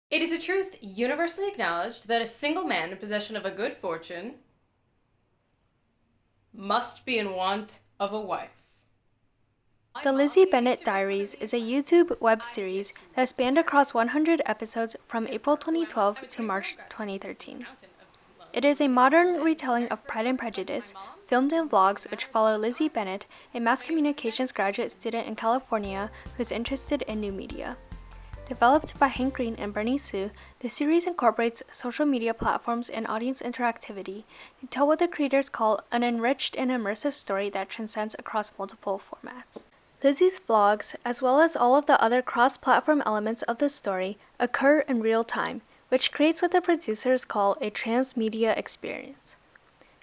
It is a truth universally acknowledged that a single man in possession of a good fortune must be in want of a wife. The Lizzie Bennet Diaries is a YouTube web series that spanned across 100 episodes from April 2012 to March 2013. It is a modern retelling of Pride and Prejudice, filmed in vlogs which follow Lizzie Bennet, a mass communications graduate student in California who is interested in new media. Developed by Hank Green and Bernie Su, the series incorporates social media platforms and audience interactivity to tell what the creators call an enriched and immersive story that transcends across multiple formats. Lizzie's vlogs, as well as all of the other cross-platform elements of the story, occur in real time, which creates what the producers call a transmedia experience.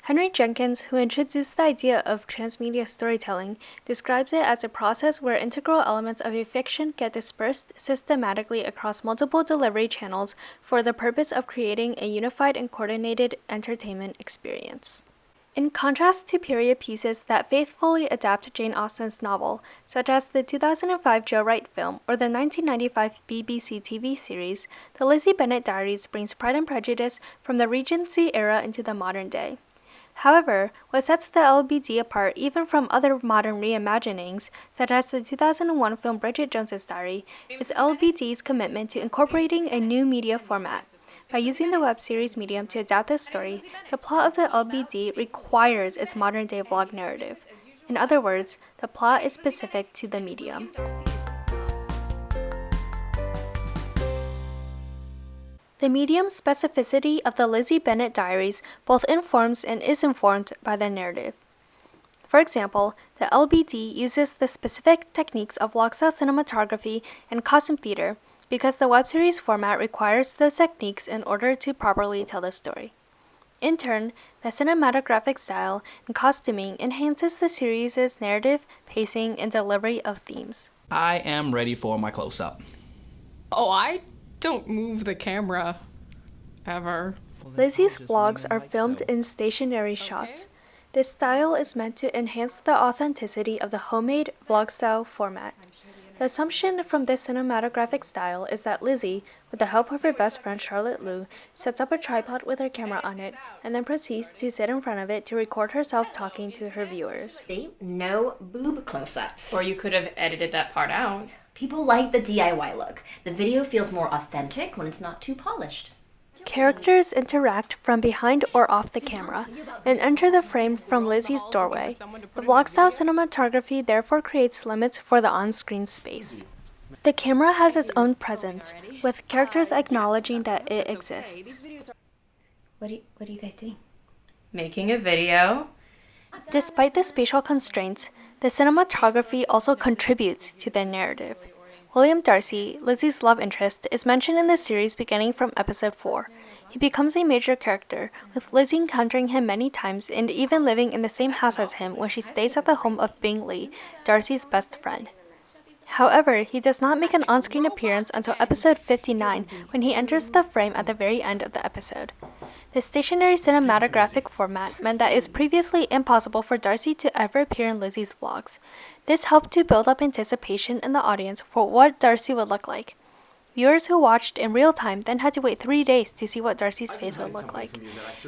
Henry Jenkins, who introduced the idea of transmedia storytelling, describes it as a process where integral elements of a fiction get dispersed systematically across multiple delivery channels for the purpose of creating a unified and coordinated entertainment experience. In contrast to period pieces that faithfully adapt Jane Austen's novel, such as the 2005 Joe Wright film or the 1995 BBC TV series, the Lizzie Bennet Diaries brings Pride and Prejudice from the Regency era into the modern day. However, what sets the LBD apart even from other modern reimaginings, such as the 2001 film Bridget Jones's Diary, is LBD's commitment to incorporating a new media format. By using the web series medium to adapt the story, the plot of the LBD requires its modern-day vlog narrative. In other words, the plot is specific to the medium. The medium specificity of the Lizzie Bennet Diaries both informs and is informed by the narrative. For example, the LBD uses the specific techniques of vlog-style cinematography and costume theater because the web series format requires those techniques in order to properly tell the story. In turn, the cinematographic style and costuming enhances the series' narrative, pacing, and delivery of themes. I am ready for my close-up. Oh, I don't move the camera. Ever. Lizzie's vlogs are filmed in stationary shots. This style is meant to enhance the authenticity of the homemade vlog-style format. The assumption from this cinematographic style is that Lizzie, with the help of her best friend Charlotte Liu, sets up a tripod with her camera on it and then proceeds to sit in front of it to record herself talking to her viewers. See? No boob close-ups. Or you could have edited that part out. People like the DIY look. The video feels more authentic when it's not too polished. Characters interact from behind or off the camera and enter the frame from Lizzie's doorway. The vlog-style cinematography therefore creates limits for the on-screen space. The camera has its own presence, with characters acknowledging that it exists. What are you guys doing? Making a video. Despite the spatial constraints, the cinematography also contributes to the narrative. William Darcy, Lizzie's love interest, is mentioned in the series beginning from episode 4. He becomes a major character, with Lizzie encountering him many times and even living in the same house as him when she stays at the home of Bingley, Darcy's best friend. However, he does not make an on-screen appearance until episode 59 when he enters the frame at the very end of the episode. The stationary cinematographic format meant that it was previously impossible for Darcy to ever appear in Lizzie's vlogs. This helped to build up anticipation in the audience for what Darcy would look like. Viewers who watched in real time then had to wait 3 days to see what Darcy's face would look like.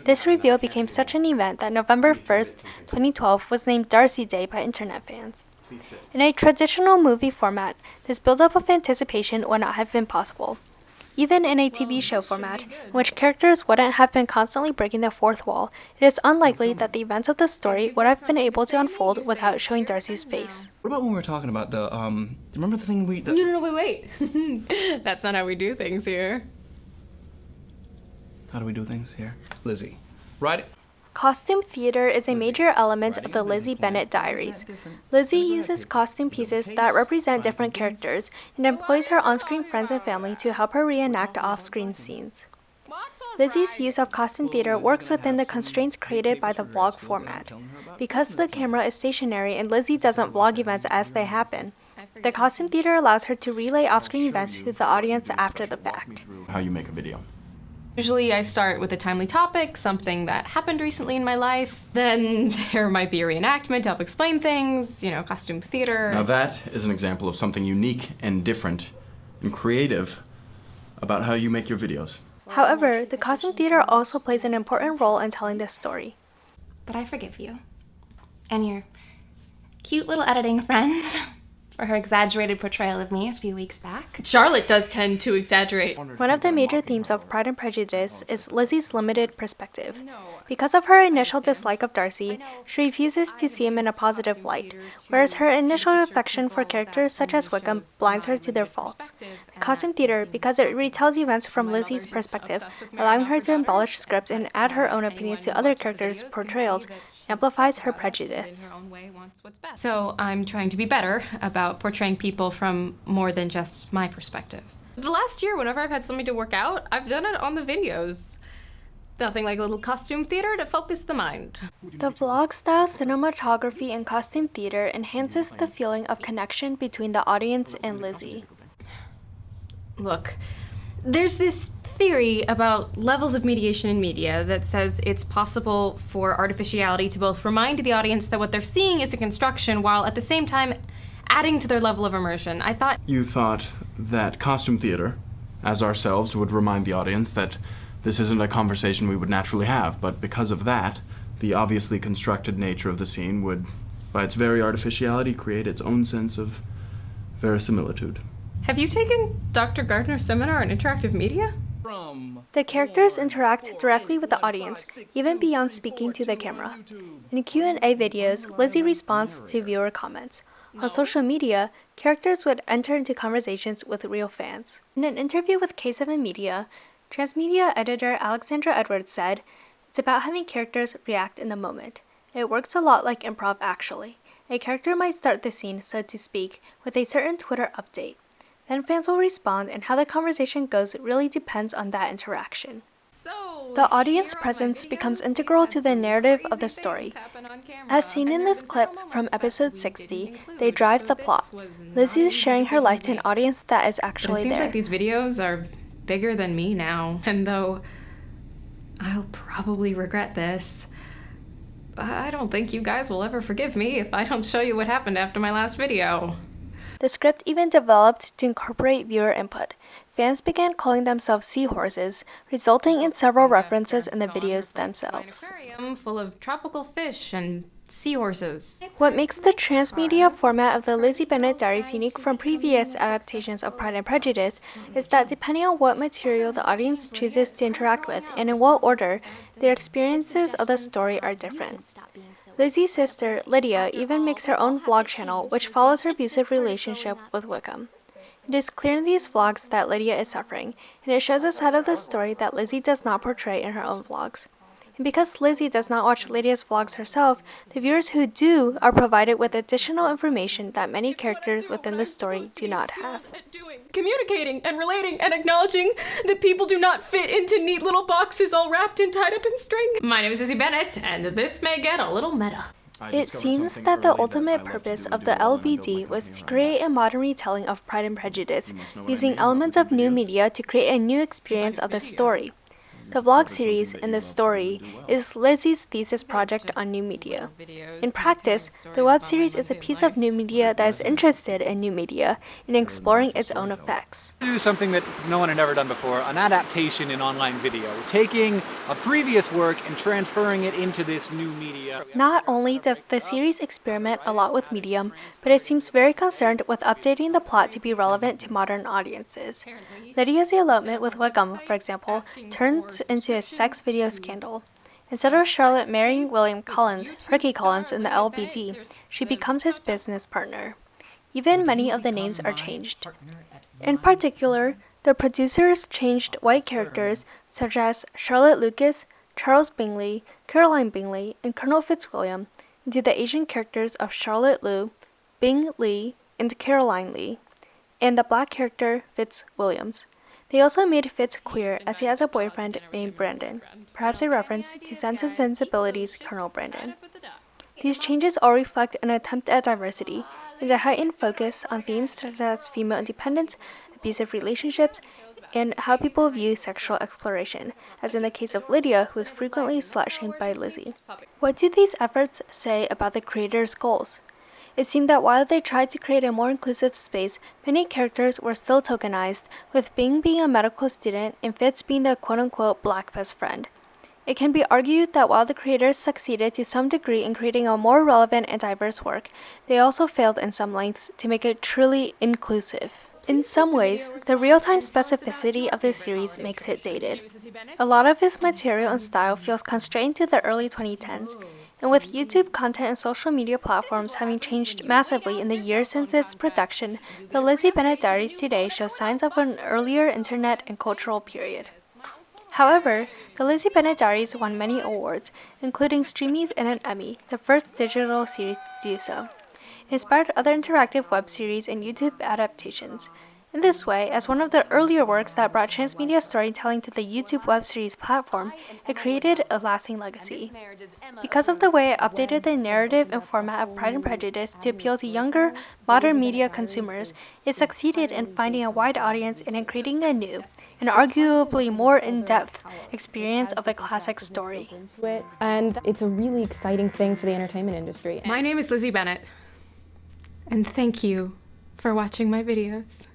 This reveal became such an event that November 1st, 2012 was named Darcy Day by internet fans. In a traditional movie format, this buildup of anticipation would not have been possible. Even in a TV show format, in which characters wouldn't have been constantly breaking the fourth wall, it is unlikely that the events of the story would have been able to unfold without showing Darcy's face. What about when we were talking about the, remember the thing we... No, wait. That's not how we do things here. How do we do things here? Lizzie, right? Costume theater is a major element of the Lizzie Bennet Diaries. Lizzie uses costume pieces that represent different characters and employs her on-screen friends and family to help her reenact off-screen scenes. Lizzie's use of costume theater works within the constraints created by the vlog format. Because the camera is stationary and Lizzie doesn't vlog events as they happen, the costume theater allows her to relay off-screen events to the audience after the fact. How you make a video. Usually I start with a timely topic, something that happened recently in my life. Then there might be a reenactment to help explain things, costume theater. Now that is an example of something unique and different and creative about how you make your videos. However, the costume theater also plays an important role in telling this story. But I forgive you. And your cute little editing friend for her exaggerated portrayal of me a few weeks back. Charlotte does tend to exaggerate. One of the major themes of Pride and Prejudice is Lizzie's limited perspective. Because of her initial dislike of Darcy, she refuses to see him in a positive light, whereas her initial affection for characters such as Wickham blinds her to their faults. The costume theater, because it retells events from Lizzie's perspective, allowing her to embellish scripts and add her own opinions to other characters' portrayals, amplifies her prejudice. So I'm trying to be better about portraying people from more than just my perspective. The last year, whenever I've had something to work out, I've done it on the videos. Nothing like a little costume theater to focus the mind. The vlog-style cinematography and costume theater enhances the feeling of connection between the audience and Lizzie. Look, there's this theory about levels of mediation in media that says it's possible for artificiality to both remind the audience that what they're seeing is a construction while at the same time adding to their level of immersion. You thought that costume theater, as ourselves, would remind the audience that this isn't a conversation we would naturally have, but because of that, the obviously constructed nature of the scene would, by its very artificiality, create its own sense of verisimilitude. Have you taken Dr. Gardner's seminar on interactive media? The characters interact directly with the audience, even beyond speaking to the camera. In Q&A videos, Lizzie responds to viewer comments. On social media, characters would enter into conversations with real fans. In an interview with K7 Media, transmedia editor Alexandra Edwards said, "It's about having characters react in the moment. It works a lot like improv actually. A character might start the scene, so to speak, with a certain Twitter update. Then fans will respond, and how the conversation goes really depends on that interaction." The audience presence becomes integral to the narrative of the story. As seen in this clip from episode 60, they drive the plot. Lizzie is sharing her life to an audience that is actually It seems there. like these videos are bigger than me now, and though I'll probably regret this, I don't think you guys will ever forgive me if I don't show you what happened after my last video. The script even developed to incorporate viewer input. Fans began calling themselves seahorses, resulting in several references in the videos themselves. An aquarium full of tropical fish and seahorses. What makes the transmedia format of the Lizzie Bennet Diaries unique from previous adaptations of Pride and Prejudice is that depending on what material the audience chooses to interact with and in what order, their experiences of the story are different. Lizzie's sister, Lydia, even makes her own vlog channel, which follows her abusive relationship with Wickham. It is clear in these vlogs that Lydia is suffering, and it shows a side of the story that Lizzie does not portray in her own vlogs. And because Lizzie does not watch Lydia's vlogs herself, the viewers who do are provided with additional information that many characters within the story do not have. Communicating and relating and acknowledging that people do not fit into neat little boxes all wrapped and tied up in string. My name is Lizzie Bennet, and this may get a little meta. It seems that the ultimate purpose of the LBD was to create a modern retelling of Pride and Prejudice, using elements of new media to create a new experience of the story. The vlog series in the story is Lizzie's thesis project on new media. In practice, the web series is a piece of new media that is interested in new media and exploring its own effects. Do something that no one had ever done before, an adaptation in online video, taking a previous work and transferring it into this new media. Not only does the series experiment a lot with medium, but it seems very concerned with updating the plot to be relevant to modern audiences. Lydia's elopement with Wickham, for example, turns into a sex video scandal. Instead of Charlotte marrying William Collins, Ricky Collins, in the LBD, she becomes his business partner. Even many of the names are changed. In particular, the producers changed white characters such as Charlotte Lucas, Charles Bingley, Caroline Bingley, and Colonel Fitzwilliam into the Asian characters of Charlotte Liu, Bing Lee, and Caroline Lee, and the black character Fitzwilliams. They also made Fitz queer as he has a boyfriend named Brandon, perhaps a reference to Sense and Sensibility's Colonel Brandon. These changes all reflect an attempt at diversity and a heightened focus on themes such as female independence, abusive relationships, and how people view sexual exploration, as in the case of Lydia, who is frequently slut-shamed by Lizzie. What do these efforts say about the creator's goals? it seemed that while they tried to create a more inclusive space, many characters were still tokenized, with Bing being a medical student and Fitz being the quote-unquote black best friend. It can be argued that while the creators succeeded to some degree in creating a more relevant and diverse work, they also failed in some lengths to make it truly inclusive. In some ways, the real-time specificity of this series makes it dated. A lot of its material and style feels constrained to the early 2010s, and with YouTube content and social media platforms having changed massively in the years since its production, the Lizzie Bennet Diaries today show signs of an earlier internet and cultural period. However, the Lizzie Bennet Diaries won many awards, including Streamies and an Emmy, the first digital series to do so. It inspired other interactive web series and YouTube adaptations. In this way, as one of the earlier works that brought transmedia storytelling to the YouTube web series platform, it created a lasting legacy. Because of the way it updated the narrative and format of Pride and Prejudice to appeal to younger, modern media consumers, it succeeded in finding a wide audience and in creating a new, and arguably more in-depth, experience of a classic story. And it's a really exciting thing for the entertainment industry. My name is Lizzie Bennet, and thank you for watching my videos.